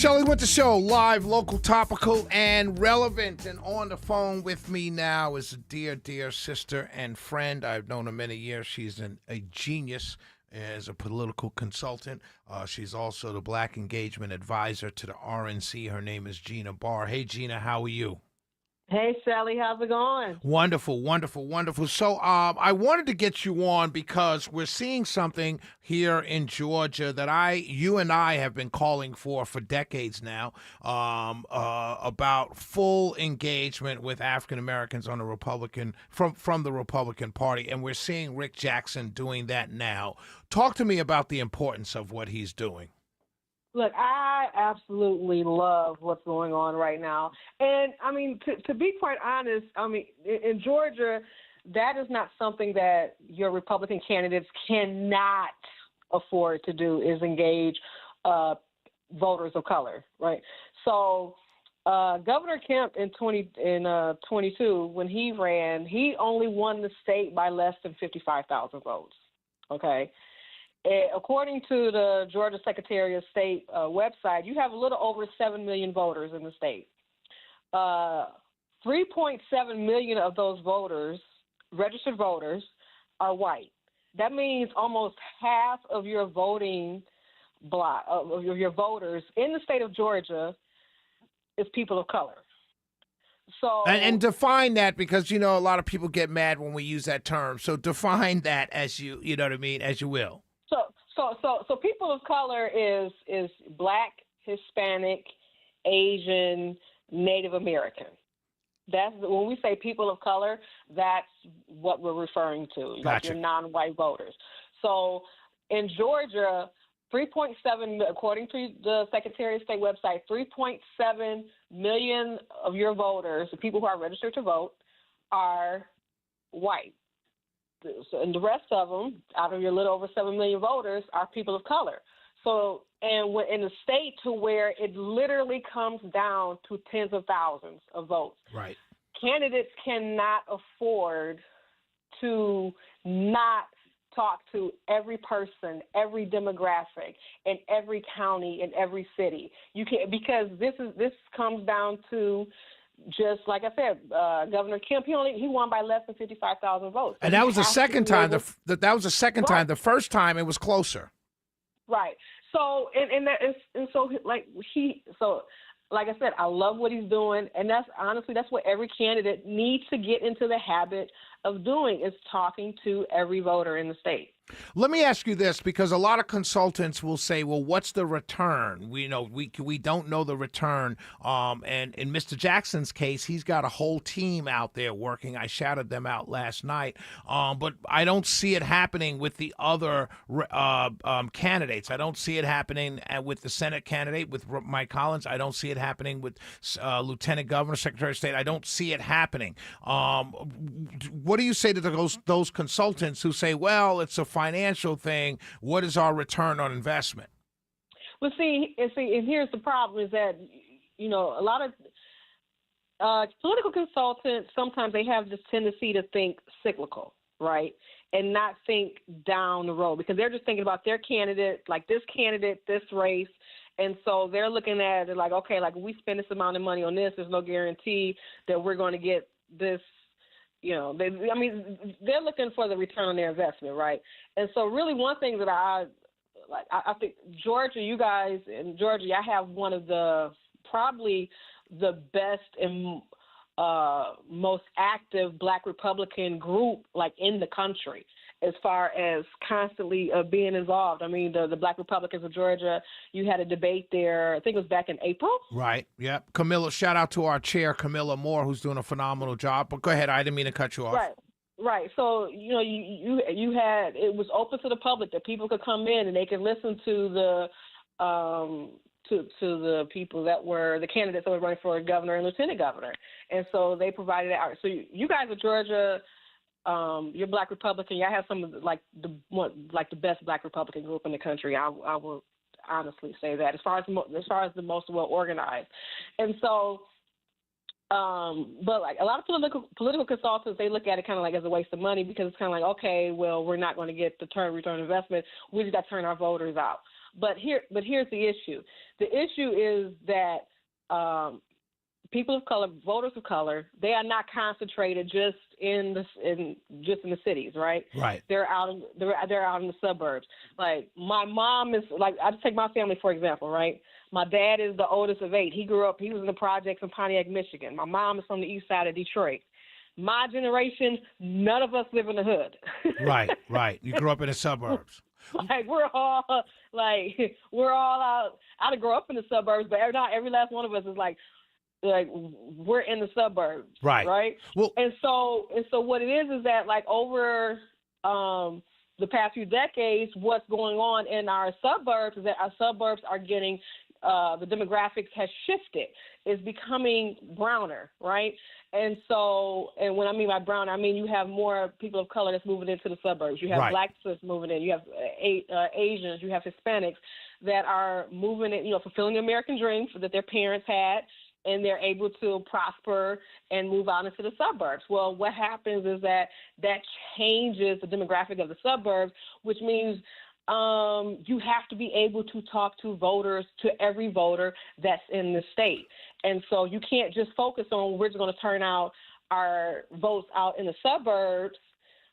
Shelley with the show, live, local, topical, and relevant. And on the phone with me now is a dear, dear sister and friend. I've known her many years. She's a genius as a political consultant. She's also the Black Engagement Advisor to the RNC. Her name is Gina Barr. Hey, Gina, how are you? Hey, Sally, how's it going? Wonderful, wonderful, wonderful. So I wanted to get you on because we're seeing something here in Georgia that you and I have been calling for decades now, about full engagement with African Americans on the Republican from the Republican Party, and we're seeing Rick Jackson doing that now. Talk to me about the importance of what he's doing. Look, I absolutely love what's going on right now. And, I mean, to be quite honest, I mean, in Georgia, that is not something that your Republican candidates cannot afford to do, is engage voters of color, right? So Governor Kemp in 22, when he ran, he only won the state by less than 55,000 votes, okay? According to the Georgia Secretary of State website, you have a little over 7 million voters in the state. 3.7 million of those voters, registered voters, are white. That means almost half of your voting block, of your voters in the state of Georgia is people of color. So and define that, because, a lot of people get mad when we use that term. So define that as you know what I mean, as you will. So people of color is Black, Hispanic, Asian, Native American. That's when we say people of color, that's what we're referring to, like Gotcha. your non-white voters. So in Georgia, 3.7, according to the Secretary of State website, 3.7 million of your voters, the people who are registered to vote, are white. And the rest of them, out of your little over 7 million voters, are people of color. So, and in a state to where it literally comes down to tens of thousands of votes. Right. Candidates cannot afford to not talk to every person, every demographic, in every county, in every city. You can't, because this comes down to, just like I said, Governor Kemp, he won by less than 55,000 votes. And that was the second time. That was the second time. The first time it was closer. Right. So like I said, I love what he's doing, and that's what every candidate needs to get into the habit of doing, is talking to every voter in the state. Let me ask you this, because a lot of consultants will say, well, what's the return? We don't know the return. And in Mr. Jackson's case, he's got a whole team out there working. I shouted them out last night. But I don't see it happening with the other candidates. I don't see it happening with the Senate candidate, with Mike Collins. I don't see it happening with Lieutenant Governor, Secretary of State. I don't see it happening. What do you say to those consultants who say, well, it's a financial thing? What is our return on investment? Well, see, and here's the problem: is that a lot of political consultants, sometimes they have this tendency to think cyclical, right, and not think down the road, because they're just thinking about their candidate, like this candidate, this race. And so they're looking at it like, okay, like we spend this amount of money on this, there's no guarantee that we're going to get this. They're looking for the return on their investment, right? And so really one thing that I think Georgia, you guys in Georgia, I have one of probably the best and most active Black Republican group, like, in the country, as far as constantly being involved. I mean, the Black Republicans of Georgia, you had a debate there, I think it was back in April. Right, yeah. Camilla, shout out to our chair, Camilla Moore, who's doing a phenomenal job. But go ahead, I didn't mean to cut you off. Right. So, you had, it was open to the public, that people could come in and they could listen to the to the people that were the candidates that were running for governor and lieutenant governor. And so they provided that. So you guys at Georgia, you're Black Republican. Y'all have some of the best Black Republican group in the country. I will honestly say that, as far as the most well organized. And so But like a lot of political consultants, they look at it kind of like as a waste of money because it's kind of like, okay, well, we're not going to get the return investment. We just got to turn our voters out. But here's the issue. The issue is that people of color, voters of color, they are not concentrated just in the cities, right? Right. They're out in the suburbs. Like my mom is like, I just take my family for example, right? My dad is the oldest of 8. He was in the projects in Pontiac, Michigan. My mom is from the east side of Detroit. My generation, none of us live in the hood. Right. You grew up in the suburbs. Like we're all out. I didn't grow up in the suburbs, but every last one of us is like we're in the suburbs, right? Well, and so what it is that like over the past few decades, what's going on in our suburbs is that our suburbs are getting the demographics has shifted. It's becoming browner, right? And when I mean by brown, I mean you have more people of color that's moving into the suburbs. You have blacks that's moving in. You have Asians. You have Hispanics that are moving in, fulfilling the American dream that their parents had, and they're able to prosper and move out into the suburbs. Well, what happens is that changes the demographic of the suburbs, which means you have to be able to talk to every voter that's in the state. And so you can't just focus on we're just going to turn out our votes out in the suburbs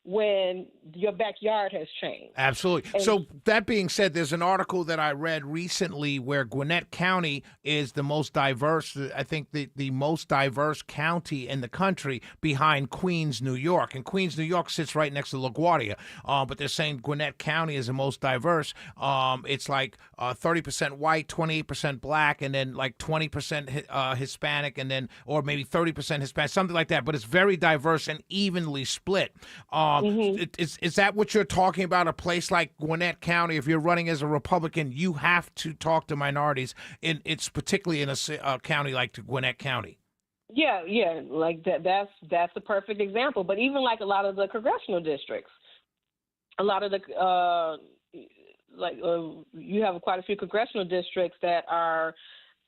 when your backyard has changed. Absolutely. And so that being said, there's an article that I read recently where Gwinnett County is the most diverse, I think the most diverse county in the country behind Queens, New York. And Queens, New York sits right next to LaGuardia. But they're saying Gwinnett County is the most diverse. It's like 30% white, 28% black, and then like 20% Hispanic, and then, or maybe 30% Hispanic, something like that. But it's very diverse and evenly split. Is that what you're talking about? A place like Gwinnett County, if you're running as a Republican, you have to talk to minorities. It's particularly in a county like Gwinnett County. Yeah, like that's a perfect example. But even like a lot of the congressional districts, a lot of the you have quite a few congressional districts that are,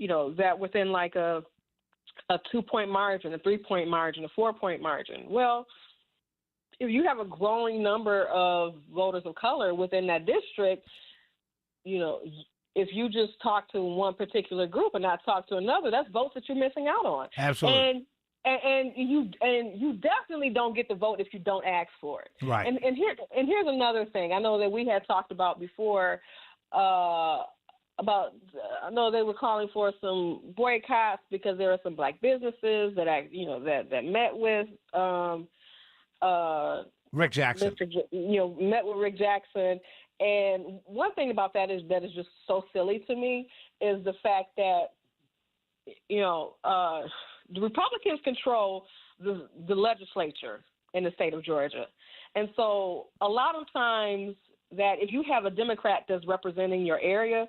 that within like a 2-point margin, a 3-point margin, a 4-point margin. Well, if you have a growing number of voters of color within that district, if you just talk to one particular group and not talk to another, that's votes that you're missing out on. Absolutely. And you definitely don't get the vote if you don't ask for it. Right. And here's another thing. I know that we had talked about before I know they were calling for some boycotts because there are some black businesses that met with Rick Jackson. Met with Rick Jackson. And one thing about that is just so silly to me is the fact that, the Republicans control the legislature in the state of Georgia. And so a lot of times that if you have a Democrat that's representing your area,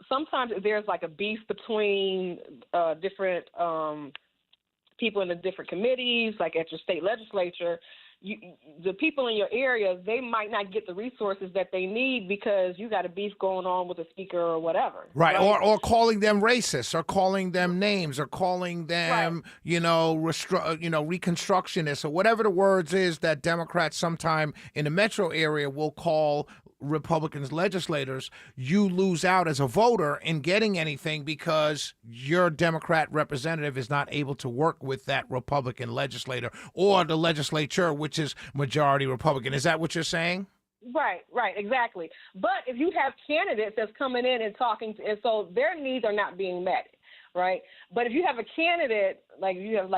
sometimes there's like a beef between different people in the different committees, like at your state legislature. The people in your area, they might not get the resources that they need because you got a beef going on with a speaker or whatever. Right. Or calling them racist, or calling them names, or calling them, reconstructionists, or whatever the words is that Democrats sometime in the metro area will call Republicans legislators. You lose out as a voter in getting anything because your Democrat representative is not able to work with that Republican legislator or the legislature, which is majority Republican. Is that what you're saying? Right, exactly. But if you have candidates that's coming in and talking, and so their needs are not being met, right? But if you have a candidate, like you have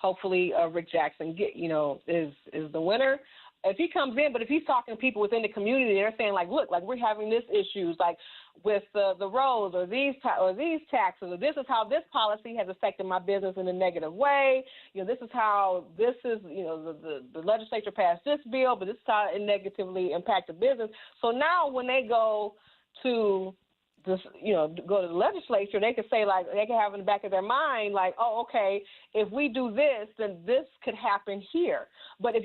hopefully Rick Jackson is the winner. If he comes in, but if he's talking to people within the community, they're saying like, look, like we're having this issues like with the roads or these taxes, or this is how this policy has affected my business in a negative way. This is how this is, the legislature passed this bill, but this is how it negatively impacted business. So now when they go to go to the legislature, they could say like, they can have in the back of their mind like, oh, okay, if we do this, then this could happen here. But if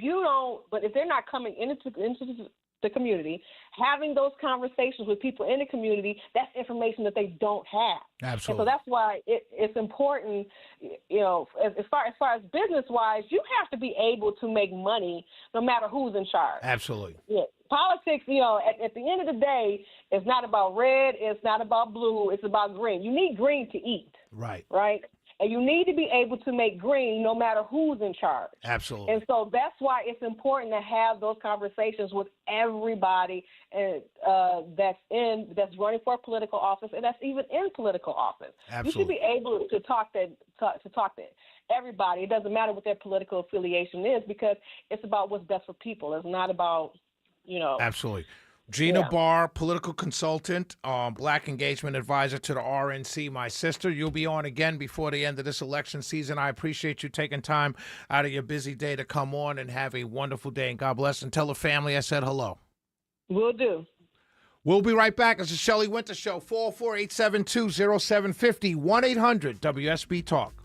they're not coming into the community, having those conversations with people in the community, that's information that they don't have. Absolutely. And so that's why it's important, as far as business-wise, you have to be able to make money no matter who's in charge. Absolutely. Yeah. Politics, at the end of the day, it's not about red, it's not about blue, it's about green. You need green to eat. Right. Right? And you need to be able to make green no matter who's in charge. Absolutely. And so that's why it's important to have those conversations with everybody that's running for a political office and that's even in political office. Absolutely. You should be able to talk to everybody. It doesn't matter what their political affiliation is because it's about what's best for people. It's not about, Absolutely. Gina Barr, political consultant, Black engagement advisor to the RNC, my sister. You'll be on again before the end of this election season. I appreciate you taking time out of your busy day to come on and have a wonderful day. And God bless. And tell the family I said hello. Will do. We'll be right back. It's the Shelley Winter Show, 404-872-0750, 1-800-WSB-TALK.